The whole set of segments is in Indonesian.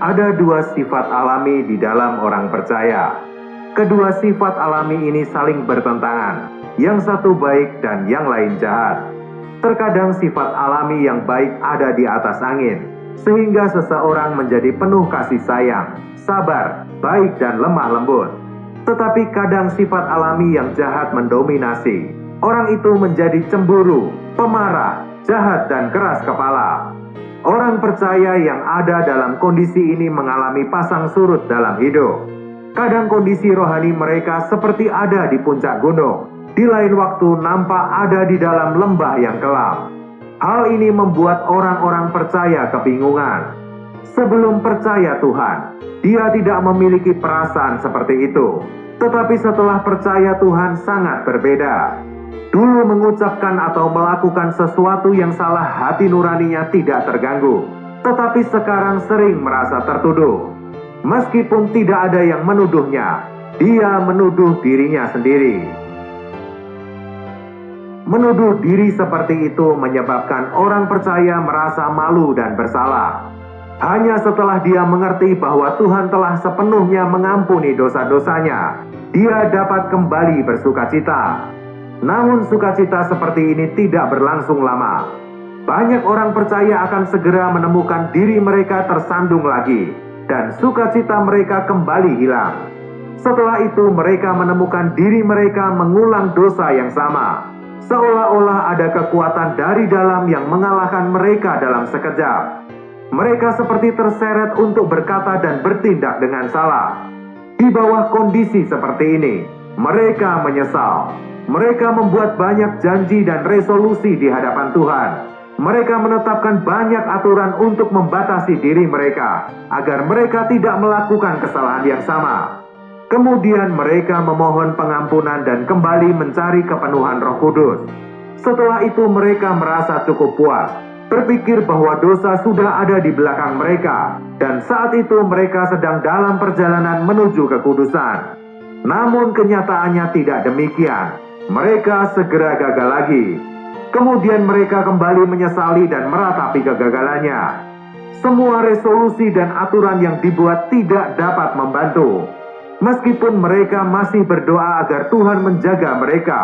Ada dua sifat alami di dalam orang percaya. Kedua sifat alami ini saling bertentangan. Yang satu baik dan yang lain jahat. Terkadang sifat alami yang baik ada di atas angin, sehingga seseorang menjadi penuh kasih sayang, sabar, baik dan lemah lembut. Tetapi kadang sifat alami yang jahat mendominasi. Orang itu menjadi cemburu, pemarah, jahat dan keras kepala. Orang percaya yang ada dalam kondisi ini mengalami pasang surut dalam hidup. Kadang kondisi rohani mereka seperti ada di puncak gunung. Di lain waktu nampak ada di dalam lembah yang kelam. Hal ini membuat orang-orang percaya kebingungan. Sebelum percaya Tuhan, dia tidak memiliki perasaan seperti itu. Tetapi setelah percaya Tuhan sangat berbeda. Dulu mengucapkan atau melakukan sesuatu yang salah, hati nuraninya tidak terganggu. Tetapi sekarang sering merasa tertuduh. Meskipun tidak ada yang menuduhnya, dia menuduh dirinya sendiri. Menuduh diri seperti itu menyebabkan orang percaya merasa malu dan bersalah. Hanya setelah dia mengerti bahwa Tuhan telah sepenuhnya mengampuni dosa-dosanya, dia dapat kembali bersukacita. Namun sukacita seperti ini tidak berlangsung lama. Banyak orang percaya akan segera menemukan diri mereka tersandung lagi, dan sukacita mereka kembali hilang. Setelah itu mereka menemukan diri mereka mengulang dosa yang sama. Seolah-olah ada kekuatan dari dalam yang mengalahkan mereka dalam sekejap. Mereka seperti terseret untuk berkata dan bertindak dengan salah. Di bawah kondisi seperti ini, mereka menyesal. Mereka membuat banyak janji dan resolusi di hadapan Tuhan. Mereka menetapkan banyak aturan untuk membatasi diri mereka, agar mereka tidak melakukan kesalahan yang sama. Kemudian mereka memohon pengampunan dan kembali mencari kepenuhan Roh Kudus. Setelah itu mereka merasa cukup puas, berpikir bahwa dosa sudah ada di belakang mereka, dan saat itu mereka sedang dalam perjalanan menuju kekudusan. Namun kenyataannya tidak demikian. Mereka segera gagal lagi. Kemudian mereka kembali menyesali dan meratapi kegagalannya. Semua resolusi dan aturan yang dibuat tidak dapat membantu. Meskipun mereka masih berdoa agar Tuhan menjaga mereka,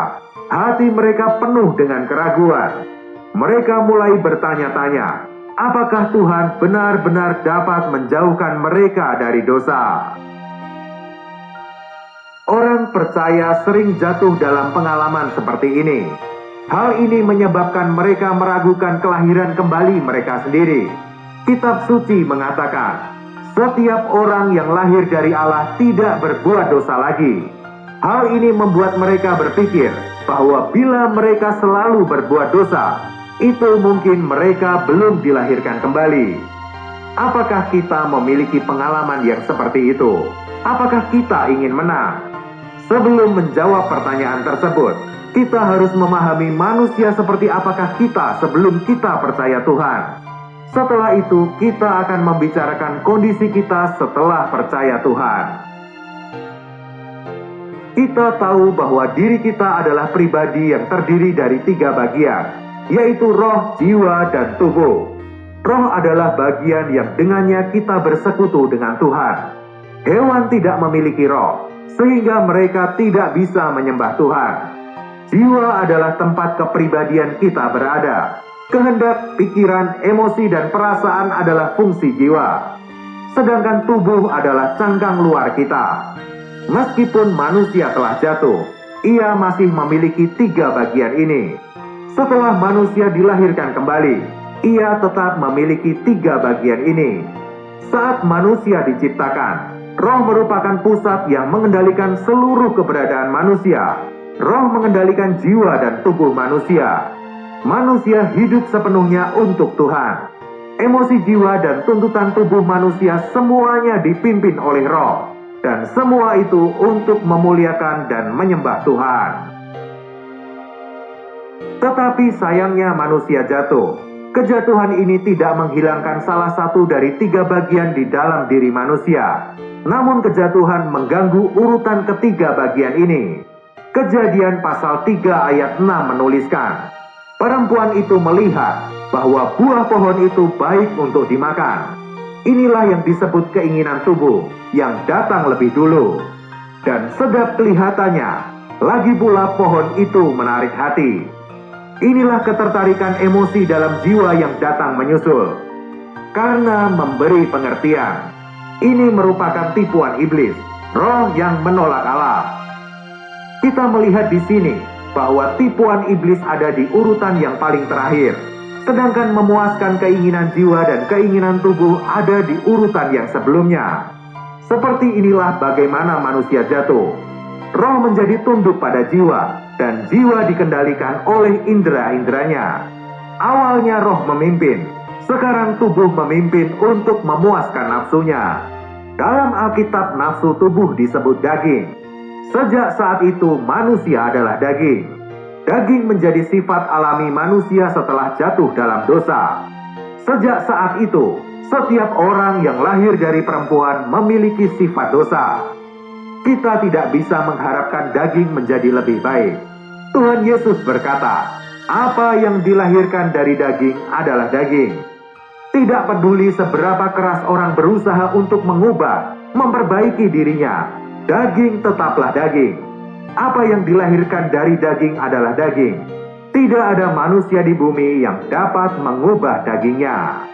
hati mereka penuh dengan keraguan. Mereka mulai bertanya-tanya, apakah Tuhan benar-benar dapat menjauhkan mereka dari dosa? Orang percaya sering jatuh dalam pengalaman seperti ini. Hal ini menyebabkan mereka meragukan kelahiran kembali mereka sendiri. Kitab suci mengatakan, setiap orang yang lahir dari Allah tidak berbuat dosa lagi. Hal ini membuat mereka berpikir bahwa bila mereka selalu berbuat dosa, itu mungkin mereka belum dilahirkan kembali. Apakah kita memiliki pengalaman yang seperti itu? Apakah kita ingin menang? Sebelum menjawab pertanyaan tersebut, kita harus memahami manusia seperti apakah kita sebelum kita percaya Tuhan. Setelah itu, kita akan membicarakan kondisi kita setelah percaya Tuhan. Kita tahu bahwa diri kita adalah pribadi yang terdiri dari 3 bagian, yaitu roh, jiwa, dan tubuh. Roh adalah bagian yang dengannya kita bersekutu dengan Tuhan. Hewan tidak memiliki roh, sehingga mereka tidak bisa menyembah Tuhan. Jiwa adalah tempat kepribadian kita berada. Kehendak, pikiran, emosi, dan perasaan adalah fungsi jiwa. Sedangkan tubuh adalah cangkang luar kita. Meskipun manusia telah jatuh, ia masih memiliki 3 bagian ini. Setelah manusia dilahirkan kembali, ia tetap memiliki 3 bagian ini. Saat manusia diciptakan, roh merupakan pusat yang mengendalikan seluruh keberadaan manusia. Roh mengendalikan jiwa dan tubuh manusia. Manusia hidup sepenuhnya untuk Tuhan. Emosi jiwa dan tuntutan tubuh manusia semuanya dipimpin oleh roh. Dan semua itu untuk memuliakan dan menyembah Tuhan. Tetapi sayangnya manusia jatuh. Kejatuhan ini tidak menghilangkan salah satu dari 3 bagian di dalam diri manusia. Namun kejatuhan mengganggu urutan ketiga bagian ini. Kejadian pasal 3 ayat 6 menuliskan, perempuan itu melihat bahwa buah pohon itu baik untuk dimakan. Inilah yang disebut keinginan tubuh yang datang lebih dulu. Dan sedap kelihatannya, lagi pula pohon itu menarik hati. Inilah ketertarikan emosi dalam jiwa yang datang menyusul. Karena memberi pengertian, ini merupakan tipuan iblis, roh yang menolak Allah. Kita melihat di sini bahwa tipuan iblis ada di urutan yang paling terakhir, sedangkan memuaskan keinginan jiwa dan keinginan tubuh ada di urutan yang sebelumnya. Seperti inilah bagaimana manusia jatuh. Roh menjadi tunduk pada jiwa, dan jiwa dikendalikan oleh indera-inderanya. Awalnya roh memimpin, sekarang tubuh memimpin untuk memuaskan nafsunya. Dalam Alkitab, nafsu tubuh disebut daging. Sejak saat itu manusia adalah daging. Daging menjadi sifat alami manusia setelah jatuh dalam dosa. Sejak saat itu, setiap orang yang lahir dari perempuan memiliki sifat dosa. Kita tidak bisa mengharapkan daging menjadi lebih baik. Tuhan Yesus berkata, apa yang dilahirkan dari daging adalah daging. Tidak peduli seberapa keras orang berusaha untuk mengubah, memperbaiki dirinya, daging tetaplah daging. Apa yang dilahirkan dari daging adalah daging. Tidak ada manusia di bumi yang dapat mengubah dagingnya.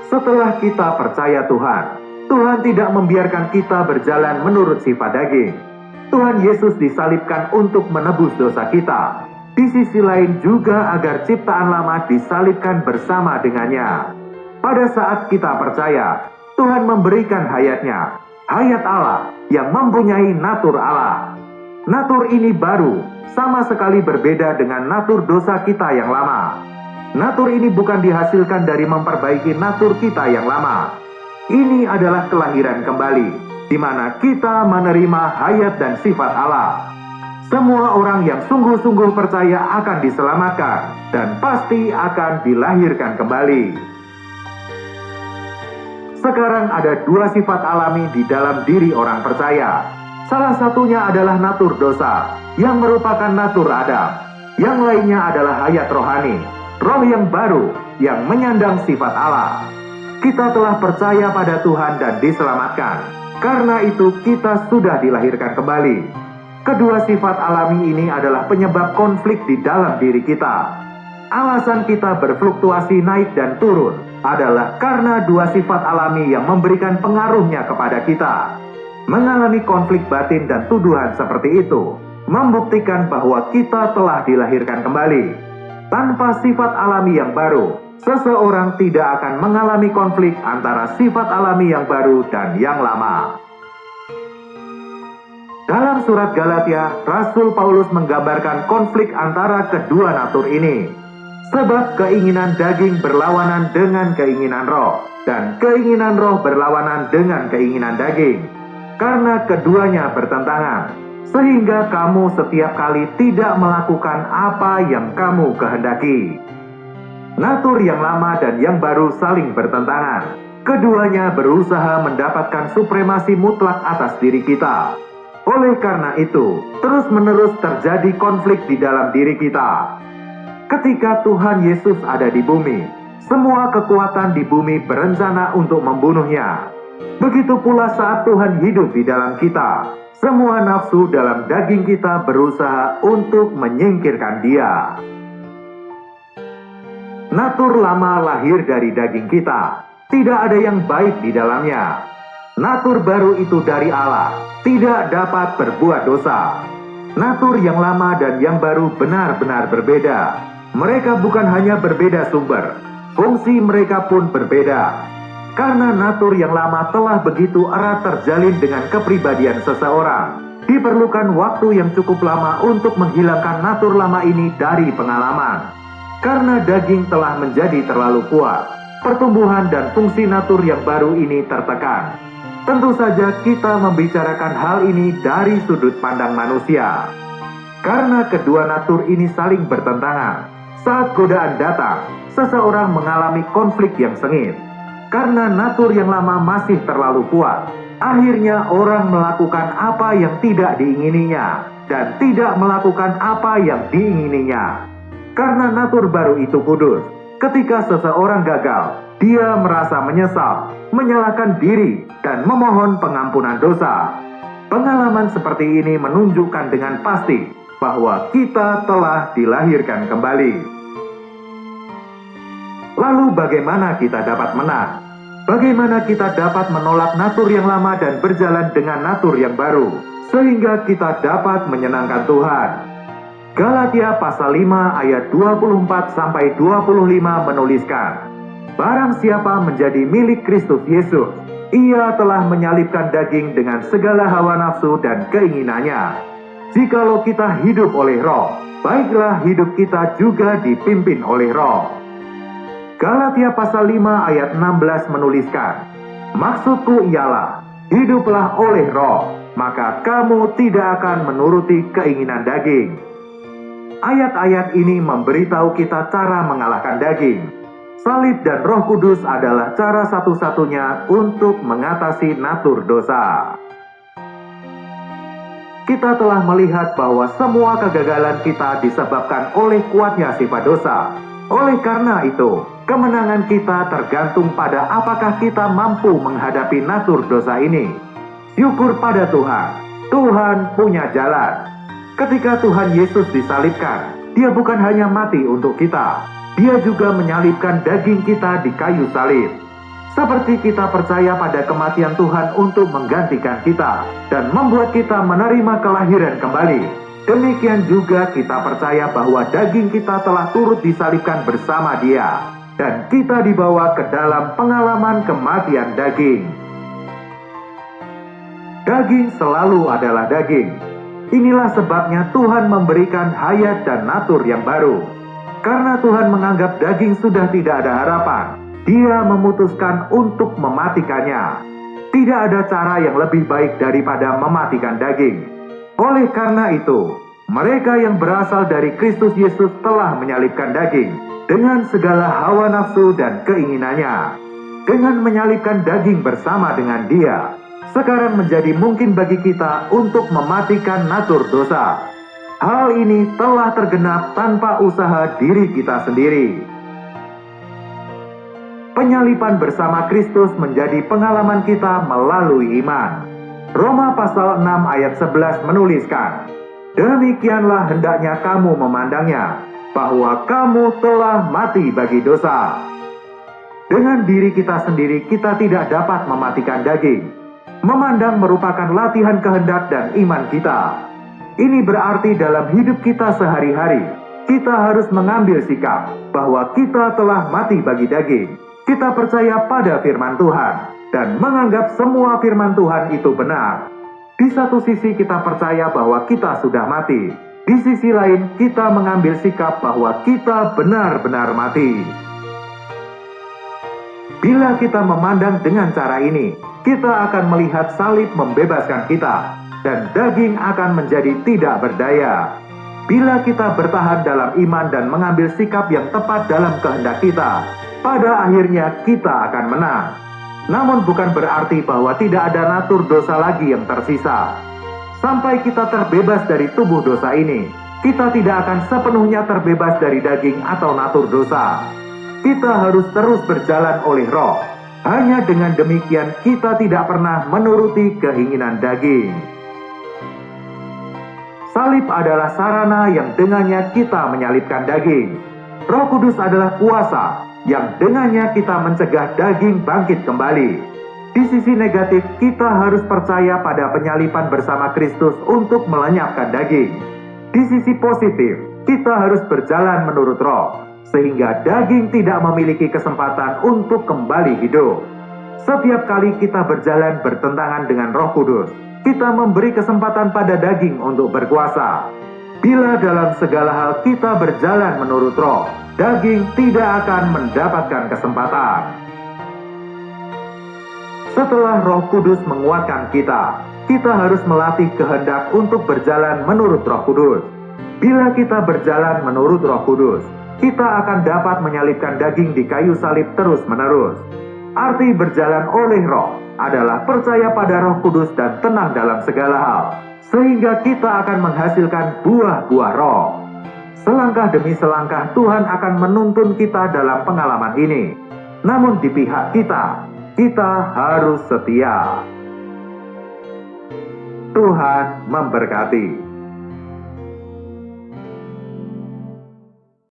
Setelah kita percaya Tuhan, Tuhan tidak membiarkan kita berjalan menurut sifat daging. Tuhan Yesus disalibkan untuk menebus dosa kita. Di sisi lain juga agar ciptaan lama disalibkan bersama dengannya. Pada saat kita percaya, Tuhan memberikan hayatnya, hayat Allah yang mempunyai natur Allah. Natur ini baru, sama sekali berbeda dengan natur dosa kita yang lama. Natur ini bukan dihasilkan dari memperbaiki natur kita yang lama. Ini adalah kelahiran kembali, di mana kita menerima hayat dan sifat Allah. Semua orang yang sungguh-sungguh percaya akan diselamatkan dan pasti akan dilahirkan kembali. Sekarang ada dua sifat alami di dalam diri orang percaya. Salah satunya adalah natur dosa, yang merupakan natur Adam. Yang lainnya adalah hayat rohani, roh yang baru, yang menyandang sifat Allah. Kita telah percaya pada Tuhan dan diselamatkan. Karena itu kita sudah dilahirkan kembali. Kedua sifat alami ini adalah penyebab konflik di dalam diri kita. Alasan kita berfluktuasi naik dan turun adalah karena dua sifat alami yang memberikan pengaruhnya kepada kita. Mengalami konflik batin dan tuduhan seperti itu membuktikan bahwa kita telah dilahirkan kembali. Tanpa sifat alami yang baru, seseorang tidak akan mengalami konflik antara sifat alami yang baru dan yang lama. Dalam surat Galatia, Rasul Paulus menggambarkan konflik antara kedua natur ini. Sebab keinginan daging berlawanan dengan keinginan roh, dan keinginan roh berlawanan dengan keinginan daging. Karena keduanya bertentangan, sehingga kamu setiap kali tidak melakukan apa yang kamu kehendaki. Natur yang lama dan yang baru saling bertentangan. Keduanya berusaha mendapatkan supremasi mutlak atas diri kita. Oleh karena itu, terus-menerus terjadi konflik di dalam diri kita. Ketika Tuhan Yesus ada di bumi, semua kekuatan di bumi berencana untuk membunuhnya. Begitu pula saat Tuhan hidup di dalam kita, semua nafsu dalam daging kita berusaha untuk menyingkirkan Dia. Natur lama lahir dari daging kita, tidak ada yang baik di dalamnya. Natur baru itu dari Allah, tidak dapat berbuat dosa. Natur yang lama dan yang baru benar-benar berbeda. Mereka bukan hanya berbeda sumber, fungsi mereka pun berbeda. Karena natur yang lama telah begitu erat terjalin dengan kepribadian seseorang, diperlukan waktu yang cukup lama untuk menghilangkan natur lama ini dari pengalaman. Karena daging telah menjadi terlalu kuat, pertumbuhan dan fungsi natur yang baru ini tertekan. Tentu saja kita membicarakan hal ini dari sudut pandang manusia. Karena kedua natur ini saling bertentangan, saat godaan datang, seseorang mengalami konflik yang sengit. Karena natur yang lama masih terlalu kuat, akhirnya orang melakukan apa yang tidak diingininya dan tidak melakukan apa yang diingininya. Karena natur baru itu kudus, ketika seseorang gagal, dia merasa menyesal, menyalahkan diri, dan memohon pengampunan dosa. Pengalaman seperti ini menunjukkan dengan pasti bahwa kita telah dilahirkan kembali. Lalu bagaimana kita dapat menang? Bagaimana kita dapat menolak natur yang lama dan berjalan dengan natur yang baru, sehingga kita dapat menyenangkan Tuhan? Galatia pasal 5 ayat 24-25 menuliskan, barang siapa menjadi milik Kristus Yesus, ia telah menyalibkan daging dengan segala hawa nafsu dan keinginannya. Jikalau kita hidup oleh Roh, baiklah hidup kita juga dipimpin oleh Roh. Galatia pasal 5 ayat 16 menuliskan, maksudku ialah, hiduplah oleh Roh, maka kamu tidak akan menuruti keinginan daging. Ayat-ayat ini memberitahu kita cara mengalahkan daging. Salib dan Roh Kudus adalah cara satu-satunya untuk mengatasi natur dosa. Kita telah melihat bahwa semua kegagalan kita disebabkan oleh kuatnya sifat dosa. Oleh karena itu, kemenangan kita tergantung pada apakah kita mampu menghadapi natur dosa ini. Syukur pada Tuhan, Tuhan punya jalan. Ketika Tuhan Yesus disalibkan, Dia bukan hanya mati untuk kita, Dia juga menyalibkan daging kita di kayu salib. Seperti kita percaya pada kematian Tuhan untuk menggantikan kita dan membuat kita menerima kelahiran kembali, demikian juga kita percaya bahwa daging kita telah turut disalibkan bersama Dia, dan kita dibawa ke dalam pengalaman kematian daging. Daging selalu adalah daging. Inilah sebabnya Tuhan memberikan hayat dan natur yang baru. Karena Tuhan menganggap daging sudah tidak ada harapan, Dia memutuskan untuk mematikannya. Tidak ada cara yang lebih baik daripada mematikan daging. Oleh karena itu, mereka yang berasal dari Kristus Yesus telah menyalibkan daging dengan segala hawa nafsu dan keinginannya. Dengan menyalibkan daging bersama dengan Dia, sekarang menjadi mungkin bagi kita untuk mematikan natur dosa. Hal ini telah tergenap tanpa usaha diri kita sendiri. Penyaliban bersama Kristus menjadi pengalaman kita melalui iman. Roma pasal 6 ayat 11 menuliskan, demikianlah hendaknya kamu memandangnya, bahwa kamu telah mati bagi dosa. Dengan diri kita sendiri kita tidak dapat mematikan daging. Memandang merupakan latihan kehendak dan iman kita. Ini berarti dalam hidup kita sehari-hari, kita harus mengambil sikap bahwa kita telah mati bagi daging. Kita percaya pada firman Tuhan dan menganggap semua firman Tuhan itu benar. Di satu sisi kita percaya bahwa kita sudah mati. Di sisi lain kita mengambil sikap bahwa kita benar-benar mati. Bila kita memandang dengan cara ini, kita akan melihat salib membebaskan kita, dan daging akan menjadi tidak berdaya. Bila kita bertahan dalam iman dan mengambil sikap yang tepat dalam kehendak kita, pada akhirnya kita akan menang. Namun bukan berarti bahwa tidak ada natur dosa lagi yang tersisa. Sampai kita terbebas dari tubuh dosa ini, kita tidak akan sepenuhnya terbebas dari daging atau natur dosa. Kita harus terus berjalan oleh Roh. Hanya dengan demikian kita tidak pernah menuruti keinginan daging. Salib adalah sarana yang dengannya kita menyalibkan daging. Roh Kudus adalah kuasa yang dengannya kita mencegah daging bangkit kembali. Di sisi negatif, kita harus percaya pada penyaliban bersama Kristus untuk melenyapkan daging. Di sisi positif, kita harus berjalan menurut Roh, sehingga daging tidak memiliki kesempatan untuk kembali hidup. Setiap kali kita berjalan bertentangan dengan Roh Kudus, kita memberi kesempatan pada daging untuk berkuasa. Bila dalam segala hal kita berjalan menurut Roh, daging tidak akan mendapatkan kesempatan. Setelah Roh Kudus menguatkan kita, kita harus melatih kehendak untuk berjalan menurut Roh Kudus. Bila kita berjalan menurut Roh Kudus, kita akan dapat menyalibkan daging di kayu salib terus-menerus. Arti berjalan oleh Roh adalah percaya pada Roh Kudus dan tenang dalam segala hal, sehingga kita akan menghasilkan buah-buah Roh. Selangkah demi selangkah Tuhan akan menuntun kita dalam pengalaman ini. Namun di pihak kita harus setia. Tuhan memberkati.